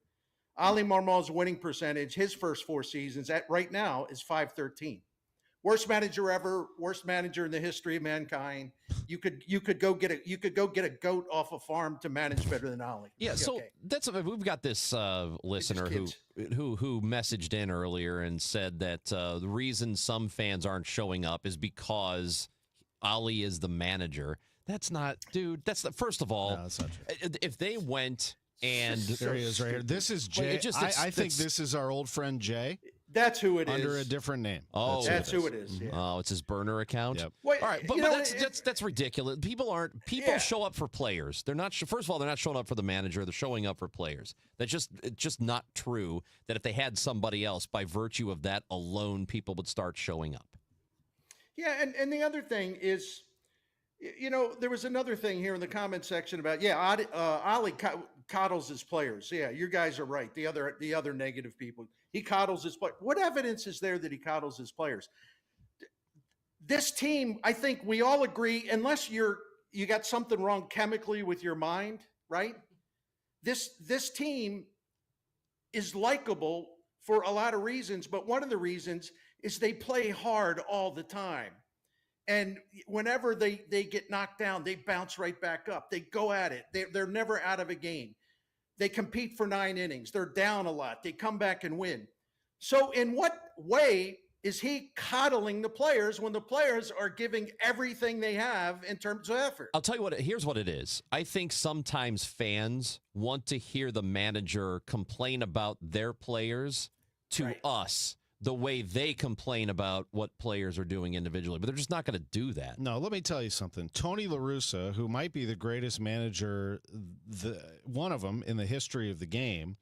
Oli Marmol's winning percentage, his first 4 seasons, at right now is .513. Worst manager ever, worst manager in the history of mankind. You could go get a goat off a farm to manage better than Oli. Yeah, so we've got this listener who messaged in earlier and said that the reason some fans aren't showing up is because Oli is the manager. That's not, dude. First of all, No, that's not true. If they went and there he is right here. This is Jay. I think this is our old friend Jay. That's who it is. Under a different name. Oh, that's who it is. Yeah. Oh, it's his burner account. Yep. Well, all right, but that's ridiculous. People show up for players. They're not. First of all, they're not showing up for the manager. They're showing up for players. It's just not true that if they had somebody else, by virtue of that alone, people would start showing up. Yeah, and the other thing is, there was another thing here in the comment section about Oli coddles his players. Yeah, you guys are right. The other negative people, he coddles his players. What evidence is there that he coddles his players? This team, I think we all agree, unless you got something wrong chemically with your mind, right? This team is likable for a lot of reasons, but one of the reasons is they play hard all the time. And whenever they get knocked down, they bounce right back up. They go at it. They're never out of a game. They compete for 9 innings. They're down a lot. They come back and win. So in what way is he coddling the players when the players are giving everything they have in terms of effort? I'll tell you what, here's what it is. I think sometimes fans want to hear the manager complain about their players to us the way they complain about what players are doing individually, but they're just not going to do that. No, let me tell you something. Tony La Russa, who might be the greatest manager, one of them in the history of the game,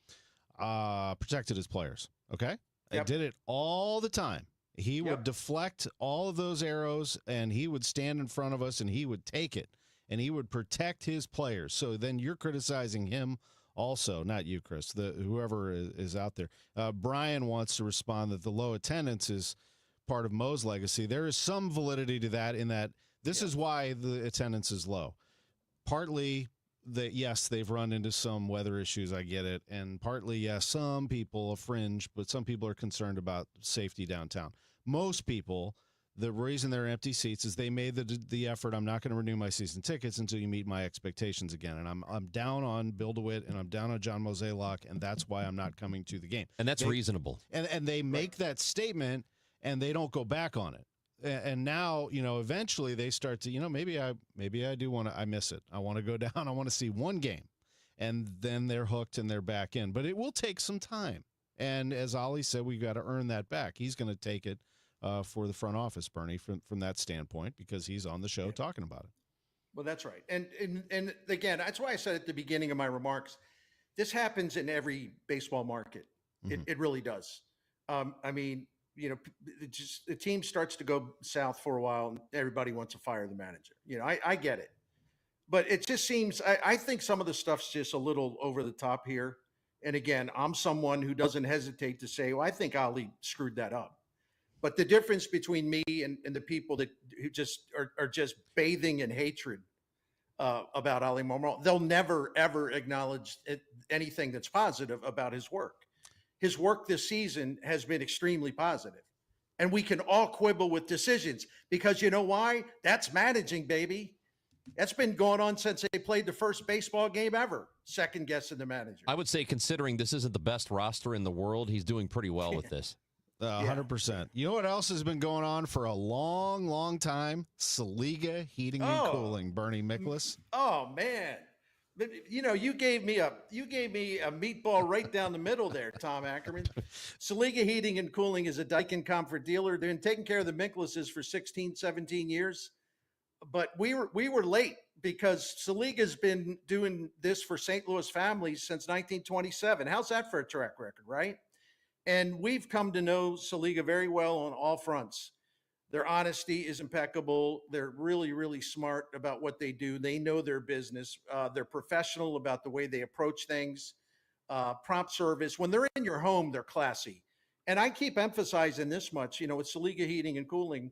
protected his players, okay? Yep. And did it all the time. He would deflect all of those arrows, and he would stand in front of us, and he would take it, and he would protect his players. So then you're criticizing him also, not you, Chris, whoever is out there. Brian wants to respond that the low attendance is part of Mo's legacy. There is some validity to that in that this is why the attendance is low. Partly that, yes, they've run into some weather issues. I get it. And partly, yes, some people, a fringe, but some people are concerned about safety downtown. Most people, the reason they're empty seats is they made the effort. I'm not going to renew my season tickets until you meet my expectations again. And I'm down on Bill DeWitt and I'm down on John Mozeliak, and that's why I'm not coming to the game. And that's reasonable. And they make that statement and they don't go back on it. And now, eventually they start to, maybe I do want to, I miss it. I want to go down. I want to see one game. And then they're hooked and they're back in. But it will take some time. And as Oli said, we've got to earn that back. He's going to take it for the front office, Bernie, from that standpoint, because he's on the show talking about it. Well, that's right. And again, that's why I said at the beginning of my remarks, this happens in every baseball market. Mm-hmm. It really does. The team starts to go south for a while and everybody wants to fire the manager. I get it. But it just seems, I think some of the stuff's just a little over the top here. And again, I'm someone who doesn't hesitate to say, well, I think Oli screwed that up. But the difference between me and the people who just are just bathing in hatred about Oli Marmol, they'll never, ever acknowledge anything that's positive about his work. His work this season has been extremely positive. And we can all quibble with decisions because you know why? That's managing, baby. That's been going on since they played the first baseball game ever, second guessing the manager. I would say, considering this isn't the best roster in the world, he's doing pretty well with this. 100%. You know what else has been going on for a long, long time? Saliga Heating and Cooling, Bernie Miklasz. Oh, man. But you gave me a meatball right down the middle there, Tom Ackerman. Saliga Heating and Cooling is a Daikin Comfort dealer. They've been taking care of the Minkleses for 16, 17 years. But we were late because Saliga's been doing this for St. Louis families since 1927. How's that for a track record, right? And we've come to know Saliga very well on all fronts. Their honesty is impeccable. They're really, really smart about what they do. They know their business. They're professional about the way they approach things. Prompt service. When they're in your home, they're classy. And I keep emphasizing this much, with Saliga Heating and Cooling,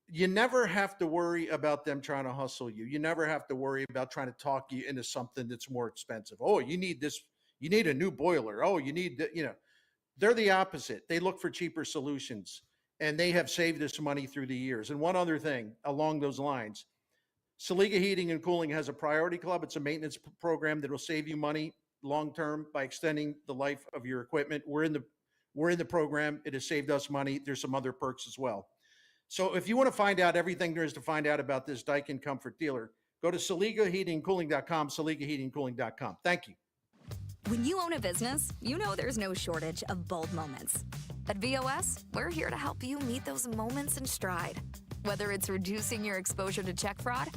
you never have to worry about them trying to hustle you. You never have to worry about trying to talk you into something that's more expensive. Oh, you need this. You need a new boiler. Oh, you need, they're the opposite. They look for cheaper solutions, and they have saved us money through the years. And one other thing along those lines, Saliga Heating and Cooling has a priority club. It's a maintenance program that will save you money long-term by extending the life of your equipment. We're in the program. It has saved us money. There's some other perks as well. So if you want to find out everything there is to find out about this Daikin Comfort dealer, go to SaligaHeatingCooling.com, SaligaHeatingCooling.com. Thank you. When you own a business, you know there's no shortage of bold moments. At VOS, we're here to help you meet those moments in stride. Whether it's reducing your exposure to check fraud,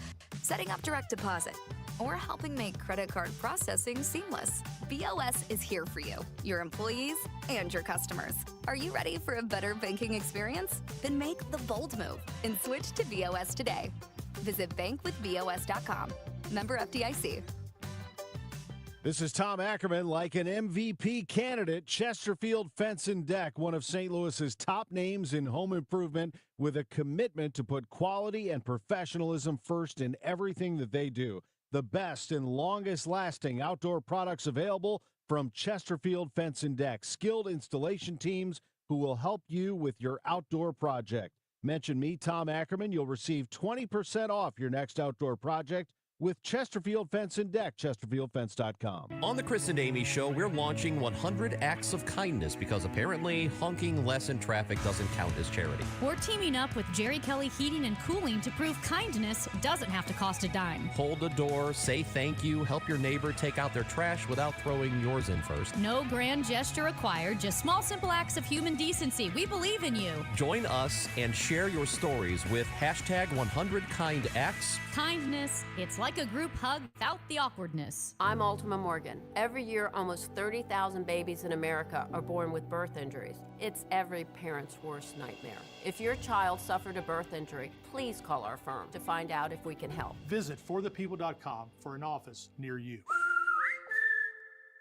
setting up direct deposit, or helping make credit card processing seamless, VOS is here for you, your employees, and your customers. Are you ready for a better banking experience? Then make the bold move and switch to VOS today. Visit bankwithvos.com. Member FDIC. This is Tom Ackerman. Like an MVP candidate, Chesterfield Fence and Deck, one of St. Louis's top names in home improvement, with a commitment to put quality and professionalism first in everything that they do. The best and longest lasting outdoor products available from Chesterfield Fence and Deck. Skilled installation teams who will help you with your outdoor project. Mention me, Tom Ackerman. You'll receive 20% off your next outdoor project with Chesterfield Fence and Deck, ChesterfieldFence.com. On the Chris and Amy Show, we're launching 100 Acts of Kindness because apparently honking less in traffic doesn't count as charity. We're teaming up with Jerry Kelly Heating and Cooling to prove kindness doesn't have to cost a dime. Hold the door, say thank you, help your neighbor take out their trash without throwing yours in first. No grand gesture required, just small, simple acts of human decency. We believe in you. Join us and share your stories with hashtag 100KindActs. Kindness, it's like a group hug without the awkwardness. I'm Ultima Morgan. Every year, almost 30,000 babies in America are born with birth injuries. It's every parent's worst nightmare. If your child suffered a birth injury, please call our firm to find out if we can help. Visit forthepeople.com for an office near you.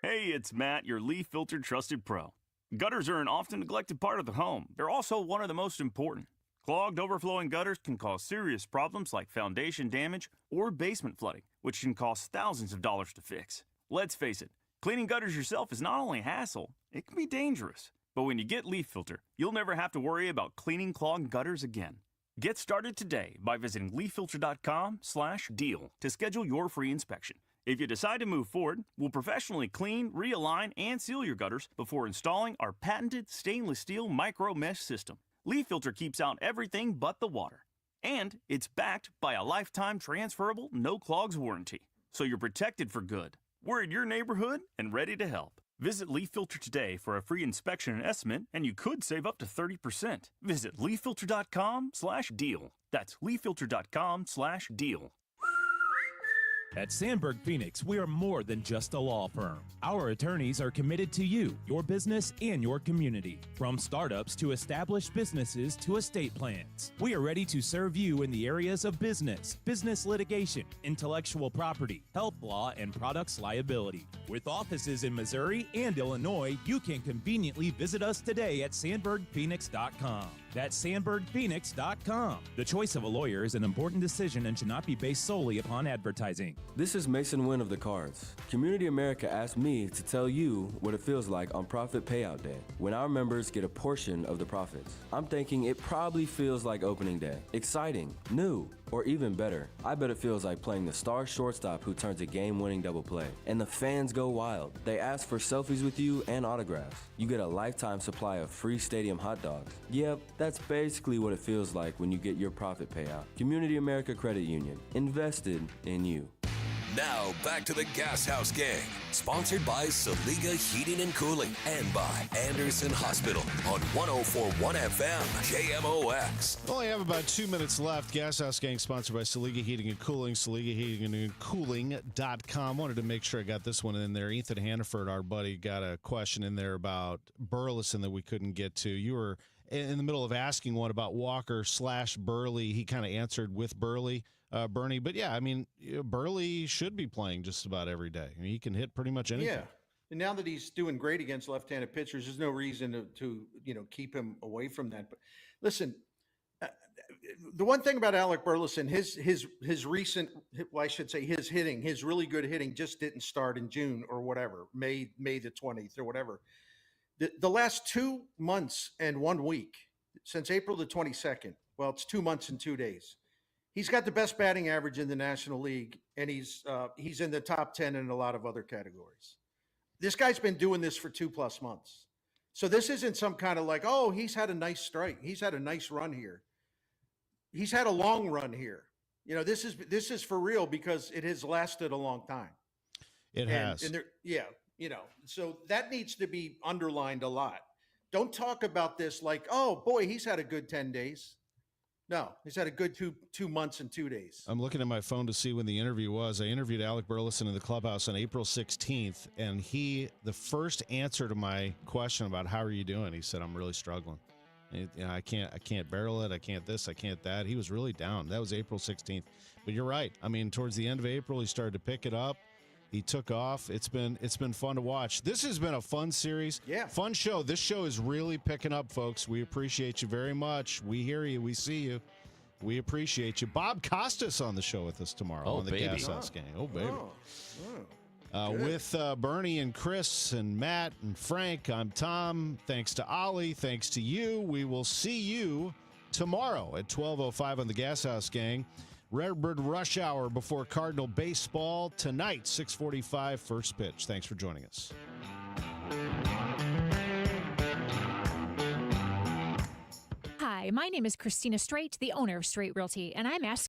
Hey, it's Matt, your leaf filter trusted pro. Gutters are an often neglected part of the home. They're also one of the most important. Clogged, overflowing gutters can cause serious problems like foundation damage or basement flooding, which can cost thousands of dollars to fix. Let's face it, cleaning gutters yourself is not only a hassle, it can be dangerous. But when you get Leaf Filter, you'll never have to worry about cleaning clogged gutters again. Get started today by visiting leaffilter.com/deal to schedule your free inspection. If you decide to move forward, we'll professionally clean, realign, and seal your gutters before installing our patented stainless steel micro mesh system. Leaf Filter keeps out everything but the water. And it's backed by a lifetime transferable no clogs warranty. So you're protected for good. We're in your neighborhood and ready to help. Visit Leaf Filter today for a free inspection and estimate, and you could save up to 30%. Visit leaffilter.com/deal. That's leaffilter.com/deal. At Sandberg Phoenix, we are more than just a law firm. Our attorneys are committed to you, your business, and your community. From startups to established businesses to estate plans, we are ready to serve you in the areas of business, business litigation, intellectual property, health law, and products liability. With offices in Missouri and Illinois, you can conveniently visit us today at sandbergphoenix.com. That's sandbergphoenix.com. The choice of a lawyer is an important decision and should not be based solely upon advertising. This is Mason Wynn of the Cards. Community America asked me to tell you what it feels like on Profit Payout Day, when our members get a portion of the profits. I'm thinking it probably feels like opening day. Exciting, new, or even better, I bet it feels like playing the star shortstop who turns a game-winning double play. And the fans go wild. They ask for selfies with you and autographs. You get a lifetime supply of free stadium hot dogs. Yep, that's basically what it feels like when you get your profit payout. Community America Credit Union. Invested in you. Now back to the Gas House Gang, sponsored by Saliga Heating and Cooling and by Anderson Hospital on 104.1 FM KMOX. We only have about 2 minutes left. Gas House Gang sponsored by Saliga Heating and Cooling, SaligaHeatingandCooling.com. Wanted to make sure I got this one in there. Ethan Hannaford, our buddy, got a question in there about Burleson that we couldn't get to. You were in the middle of asking one about Walker/Burley. He kind of answered with Burley. Bernie, but yeah, I mean, Burley should be playing just about every day. I mean, he can hit pretty much anything. Yeah, and now that he's doing great against left-handed pitchers, there's no reason to keep him away from that. But listen, the one thing about Alec Burleson, his recent, well, I should say his hitting, his really good hitting, just didn't start in June or whatever, May the 20th or whatever. The last 2 months and 1 week since April the 22nd. Well, it's 2 months and 2 days. He's got the best batting average in the National League, and he's in the top 10 in a lot of other categories. This guy's been doing this for 2+ months. So this isn't some kind of like, oh, he's had a nice strike. He's had a nice run here. He's had a long run here. This is for real because it has lasted a long time. It has. And so that needs to be underlined a lot. Don't talk about this like, oh, boy, he's had a good 10 days. No, he's had a good two months and 2 days. I'm looking at my phone to see when the interview was. I interviewed Alec Burleson in the clubhouse on April 16th, and the first answer to my question about how are you doing, he said, I'm really struggling. I can't barrel it. I can't this. I can't that. He was really down. That was April 16th. But you're right. I mean, towards the end of April, he started to pick it up. He took off. It's been fun to watch. This has been a fun series. Yeah. Fun show. This show is really picking up, folks. We appreciate you very much. We hear you. We see you. We appreciate you. Bob Costas on the show with us tomorrow on the Gas House Gang. Oh, baby. With Bernie and Chris and Matt and Frank, I'm Tom. Thanks to Oli. Thanks to you. We will see you tomorrow at 12:05 on the Gas House Gang. Redbird Rush Hour before Cardinal baseball tonight, 6:45 first pitch. Thanks for joining us. Hi, my name is Christina Straight, the owner of Straight Realty, and I'm asking